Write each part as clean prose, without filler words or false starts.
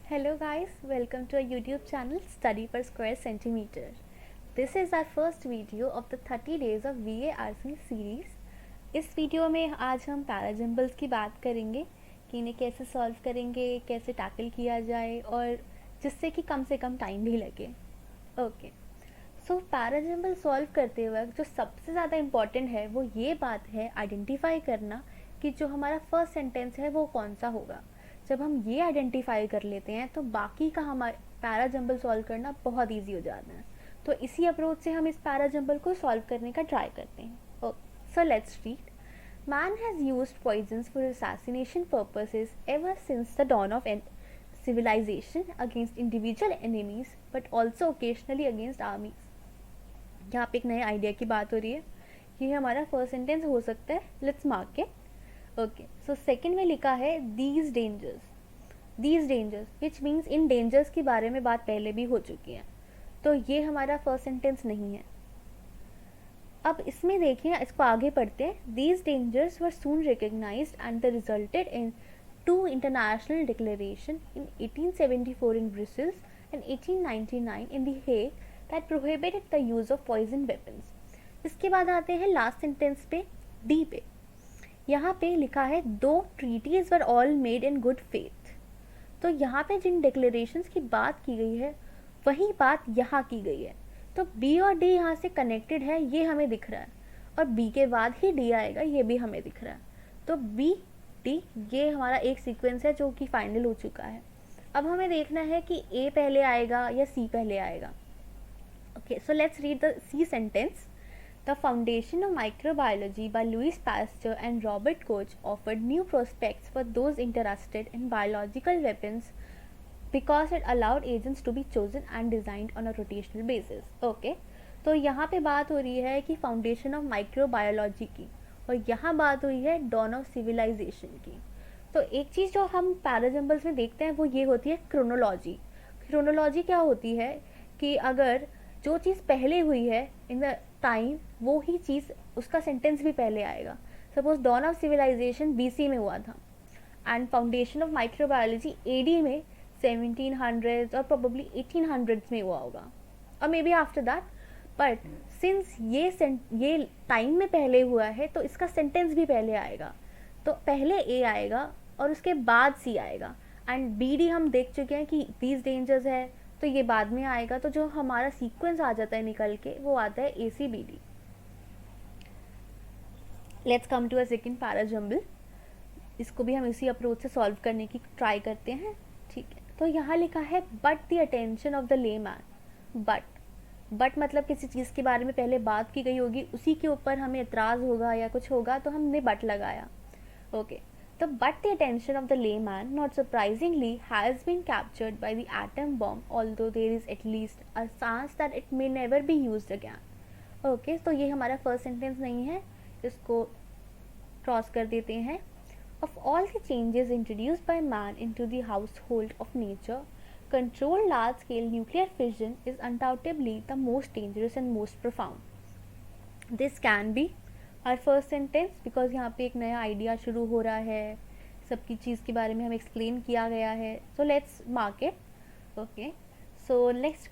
Hello guys, welcome to our YouTube channel Study per Square Centimeter. This is our first video of the 30 days of VARC series. इस video में आज हम parajumbles की बात करेंगे कि इन्हें कैसे सॉल्व करेंगे, कैसे टैकल किया जाए और जिससे कि कम से कम टाइम भी लगे. ओके, सो पैराजम्बल सॉल्व करते वक्त जो सबसे ज़्यादा इम्पॉर्टेंट है वो ये बात है आइडेंटिफाई करना कि जो हमारा फर्स्ट सेंटेंस है वो कौन सा होगा. जब हम ये आइडेंटिफाई कर लेते हैं तो बाकी का हमारा पैराजम्बल सॉल्व करना बहुत ईजी हो जाता है. तो इसी अप्रोच से हम इस पैराजम्बल को सॉल्व करने का ट्राई करते हैं. सो let's read. Man has used poisons for assassination purposes ever since the dawn of civilization against individual enemies but also occasionally against armies. यहाँ पे एक नए आइडिया की बात हो रही है. ये हमारा फर्स्ट सेंटेंस हो सकता है. Let's mark it. Okay, so second में लिखा है these dangers which means in dangers के बारे में बात पहले भी हो चुकी है. तो ये हमारा फर्स्ट सेंटेंस नहीं है. अब इसमें देखिए, इसको आगे पढ़ते हैं. These dangers were soon recognized and they resulted in two international declarations in 1874 in Brussels and 1899 in The Hague that prohibited the use of poison weapons. इसके बाद आते हैं लास्ट सेंटेंस पे, डी पे. यहाँ पे लिखा है दो treaties were all made in good faith. तो यहाँ पे जिन डिक्लेरेशंस की बात की गई है वही बात यहाँ की गई है. तो बी और डी यहाँ से कनेक्टेड है, ये हमें दिख रहा है, और बी के बाद ही डी आएगा, ये भी हमें दिख रहा है. तो बी डी ये हमारा एक सीक्वेंस है जो कि फाइनल हो चुका है. अब हमें देखना है कि ए पहले आएगा या सी पहले आएगा. Okay, so let's read the C sentence. The Foundation of Microbiology by Louis Pasteur and Robert Koch offered new prospects for those interested in biological weapons because it allowed agents to be chosen and designed on a rotational basis. Okay, तो यहाँ पे बात हो रही है कि foundation of microbiology की, और यहाँ बात हुई है डॉन ऑफ सिविलाइजेशन की. तो एक चीज़ जो हम पैराजम्बल्स में देखते हैं वो ये होती है क्रोनोलॉजी. क्रोनोलॉजी क्या होती है कि अगर जो चीज़ पहले हुई है इन द टाइम, वो ही चीज़ उसका सेंटेंस भी पहले आएगा. Suppose dawn of civilization BC में हुआ था and foundation of microbiology AD में 1700s और प्रोबेबली 1800s में हुआ होगा, और may be after that. But since ये टाइम में पहले हुआ है तो इसका सेंटेंस भी पहले आएगा. तो पहले A आएगा और उसके बाद C आएगा. एंड BD हम देख चुके हैं कि दीज डेंजर्स है, तो ये बाद में आएगा. तो जो हमारा सीक्वेंस आ जाता है निकल के, वो आता है ACBD. Let's come to a second parajumble. इसको भी हम इसी अप्रोच से सॉल्व करने की ट्राई करते हैं. ठीक है, तो यहाँ लिखा है but the attention of the layman. But मतलब किसी चीज़ के बारे में पहले बात की गई होगी, उसी के ऊपर हमें एतराज़ होगा या कुछ होगा, तो हमने बट लगाया. Okay, so but the attention of the layman, not surprisingly, has been captured by the atom bomb, although there is at least a chance that it may never be used again. Okay, तो ये हमारा first sentence नहीं है, इसको cross कर देते हैं. Of all the changes introduced by man into the household of nature, controlled large-scale nuclear fission is undoubtedly the most dangerous and most profound. This can be our first sentence because यहाँ पे एक नया idea शुरू हो रहा है, सबकी चीज़ के बारे में हम एक्सप्लेन किया गया है. So let's mark it. Okay, so let's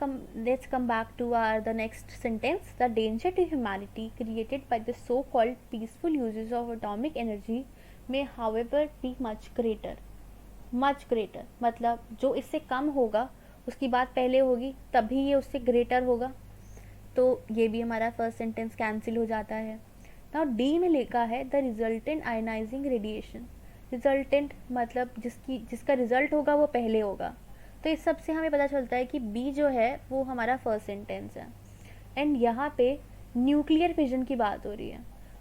come back to our the next sentence. The danger to humanity created by the so called peaceful uses of atomic energy में हाउएवर बी मच ग्रेटर. मतलब जो इससे कम होगा उसकी बात पहले होगी, तभी ये उससे ग्रेटर होगा. तो ये भी हमारा फर्स्ट सेंटेंस कैंसिल हो जाता है. नाउ डी में लिखा है the resultant ionising radiation. Resultant मतलब जिसका रिजल्ट होगा वो पहले होगा. तो इस सब से हमें पता चलता है कि बी जो है वो हमारा फर्स्ट सेंटेंस है. एंड यहाँ पे न्यूक्लियर फिजन की बात हो रही है,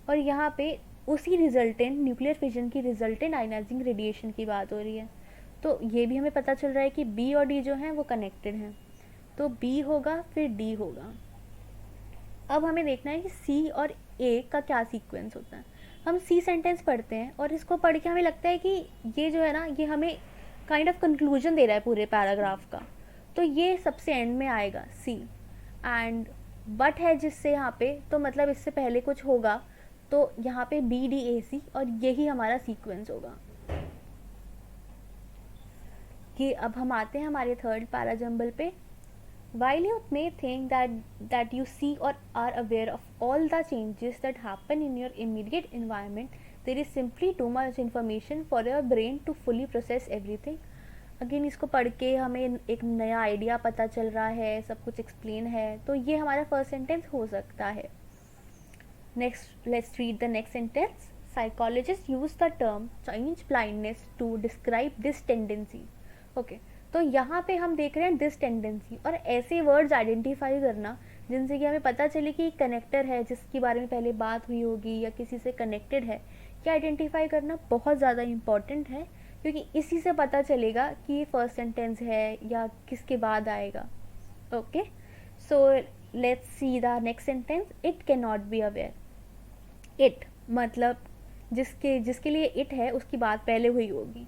और यहाँ पे उसी रिजल्टेंट न्यूक्लियर फिजन की रिजल्टेंट आयनाइजिंग रेडिएशन की बात हो रही है. तो ये भी हमें पता चल रहा है कि बी और डी जो हैं वो कनेक्टेड हैं. तो बी होगा फिर डी होगा. अब हमें देखना है कि सी और ए का क्या सीक्वेंस होता है. हम सी सेंटेंस पढ़ते हैं और इसको पढ़ के हमें लगता है कि ये जो है ना, ये हमें काइंड ऑफ कंक्लूजन दे रहा है पूरे पैराग्राफ का. तो ये सबसे एंड में आएगा सी. एंड बट है जिससे यहाँ पे, तो मतलब इससे पहले कुछ होगा, तो यहाँ पे बी डी ए सी, और यही हमारा सीक्वेंस होगा. कि अब हम आते हैं हमारे थर्ड पैराजम्बल पे. While you may think that you see or are aware of all the changes that happen in your immediate environment, there is simply too much information for your brain to fully process everything. Again इसको पढ़ के हमें एक नया idea पता चल रहा है, सब कुछ एक्सप्लेन है, तो ये हमारा फर्स्ट सेंटेंस हो सकता है. Next, let's read the next sentence. Psychologists use the term change blindness to describe this tendency. Okay, तो यहाँ पे हम देख रहे हैं दिस टेंडेंसी, और ऐसे वर्ड्स आइडेंटिफाई करना जिनसे कि हमें पता चले कि कनेक्टर है जिसके बारे में पहले बात हुई होगी या किसी से कनेक्टेड है, ये आइडेंटिफाई करना बहुत ज़्यादा इम्पॉर्टेंट है, क्योंकि इसी से पता चलेगा कि ये फर्स्ट सेंटेंस है या किसके बाद आएगा. Okay, so let's see the next sentence. It can not be aware. It मतलब जिसके लिए इट है उसकी बात पहले हुई होगी.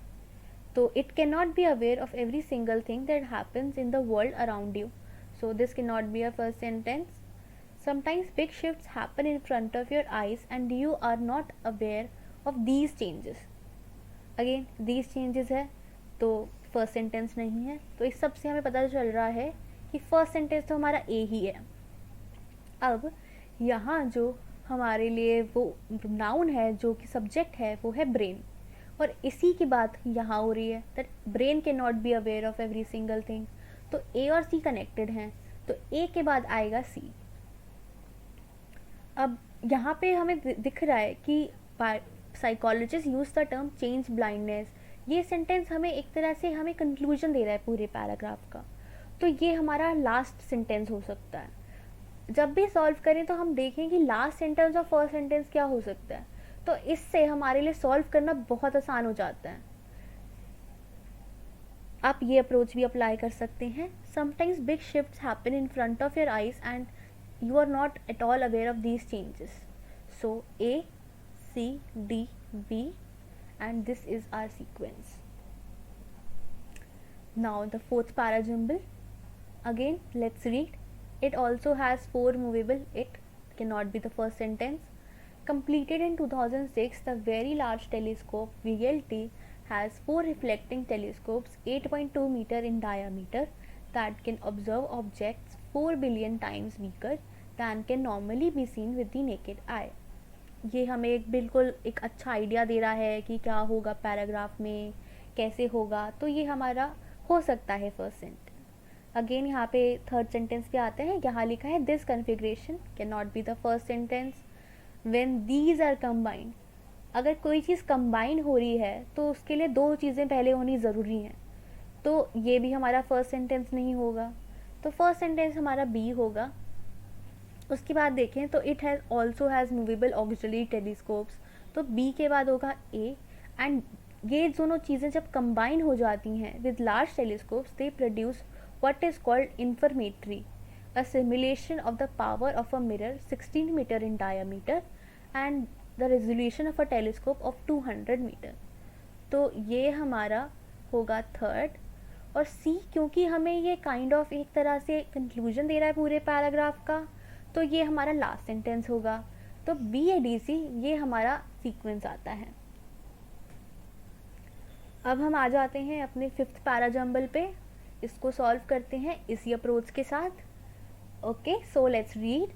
So it cannot be aware of every single thing that happens in the world around you. So this cannot be a first sentence. Sometimes big shifts happen in front of your eyes and you are not aware of these changes. Again these changes है तो first sentence नहीं है. तो इस सब से हमें पता चल रहा है कि first sentence तो हमारा A ही है. अब यहाँ जो हमारे लिए वो noun है जो कि subject है वो है brain, और इसी की बात यहाँ हो रही है that brain can not be aware of every single thing. तो ए और सी कनेक्टेड हैं, तो ए के बाद आएगा सी. अब यहाँ पे हमें दिख रहा है कि psychologist use the term change blindness. ये सेंटेंस हमें एक तरह से हमें कंक्लूजन दे रहा है पूरे पैराग्राफ का, तो ये हमारा लास्ट सेंटेंस हो सकता है. जब भी सॉल्व करें तो हम देखें कि लास्ट सेंटेंस और फर्स्ट सेंटेंस क्या हो सकता है, तो इससे हमारे लिए सॉल्व करना बहुत आसान हो जाता है. आप ये अप्रोच भी अप्लाई कर सकते हैं. Sometimes big shifts happen in front of your eyes and you are not at all aware of these changes. So A, C, D, B and this is our sequence. Now the fourth parajumble. Again let's read. It also has 4 movable. It can not be the first sentence. Completed in 2006, the Very Large Telescope VLT has 4 reflecting telescopes 8.2 meter in diameter that can observe objects 4 billion times weaker than can normally be seen with the naked eye. ये हमें बिल्कुल एक अच्छा idea दे रहा है कि क्या होगा पैराग्राफ में, कैसे होगा. तो ये हमारा हो सकता है फर्स्ट सेंटेंस. अगेन यहाँ पे थर्ड सेंटेंस पे आते हैं. यहाँ लिखा है this configuration can not be the first sentence. When these are combined, अगर कोई चीज़ कंबाइन हो रही है तो उसके लिए 2 चीज़ें पहले होनी ज़रूरी हैं, तो ये भी हमारा फर्स्ट सेंटेंस नहीं होगा. तो फर्स्ट सेंटेंस हमारा बी होगा. उसके बाद देखें तो it has also has movable auxiliary telescopes, तो बी के बाद होगा ए. एंड ये दोनों चीज़ें जब कंबाइन हो जाती हैं with large telescopes, they produce what is called interferometry, a simulation of the power of a mirror 16 meter in diameter and the resolution of a telescope of 200 meter. तो ये हमारा होगा थर्ड. और सी क्योंकि हमें ये काइंड ऑफ एक तरह से कंक्लूजन दे रहा है पूरे पैराग्राफ का, तो ये हमारा लास्ट सेंटेंस होगा. तो बी ए डी सी ये हमारा सीक्वेंस आता है. अब हम आ जाते हैं अपने फिफ्थ पैराजम्बल पे. इसको सॉल्व करते हैं इसी अप्रोच के साथ. Okay, so let's read.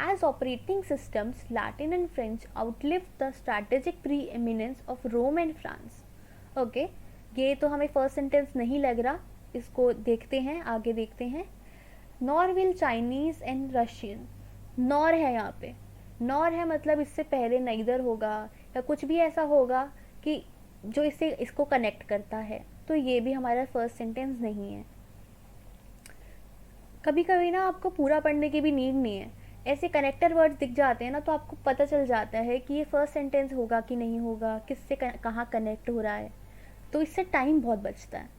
As operating systems, Latin and French outlived the strategic preeminence of Rome and France. Okay, ये तो हमें फर्स्ट सेंटेंस नहीं लग रहा, इसको देखते हैं, आगे देखते हैं. Nor will Chinese and Russian. Nor है यहाँ पे. Nor है मतलब इससे पहले neither होगा या कुछ भी ऐसा होगा कि जो इसको कनेक्ट करता है, तो ये भी हमारा फर्स्ट सेंटेंस नहीं है. कभी कभी ना आपको पूरा पढ़ने की भी नीड नहीं है, ऐसे कनेक्टर वर्ड्स दिख जाते हैं ना, तो आपको पता चल जाता है कि ये फर्स्ट सेंटेंस होगा कि नहीं होगा, किससे कहाँ कनेक्ट हो रहा है, तो इससे टाइम बहुत बचता है.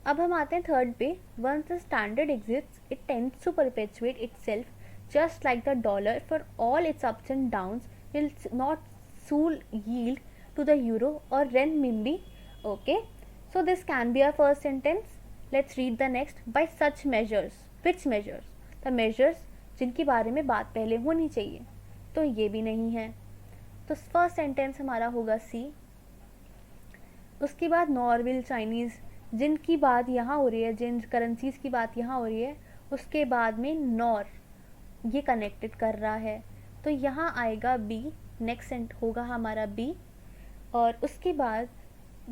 अब हम आते हैं थर्ड पे. Once the standard exists it tends to perpetuate itself just like the dollar for all its ups and downs will not soon yield to the euro or renminbi. Okay, so this can be a first sentence. Let's read the next. By such measures. Which measures? The measures जिनके बारे में बात पहले होनी चाहिए, तो ये भी नहीं है. तो फर्स्ट सेंटेंस हमारा होगा सी. उसके बाद नॉर विल चाइनीज जिनकी बात यहाँ हो रही है, जिन करेंसीज की बात यहाँ हो रही है, उसके बाद में नॉर ये कनेक्टेड कर रहा है, तो यहाँ आएगा बी, नेक्स्ट होगा हमारा बी। और उसके बाद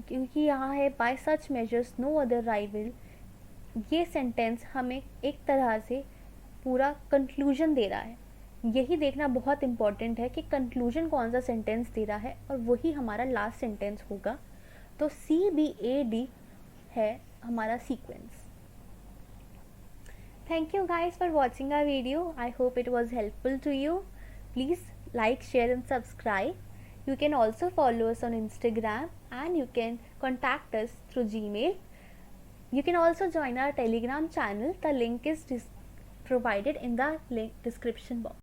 क्योंकि यहाँ है by such measures no other rival, ये सेंटेंस हमें एक तरह से पूरा कंक्लूजन दे रहा है। यही देखना बहुत इंपॉर्टेंट है कि कंक्लूजन कौन सा सेंटेंस दे रहा है, और वही हमारा लास्ट सेंटेंस होगा। तो CBAD है हमारा sequence. Thank you guys for watching our video. I hope it was helpful to you. Please like, share and subscribe. You can also follow us on Instagram and you can contact us through Gmail. You can also join our Telegram channel. The link is provided in the link description box.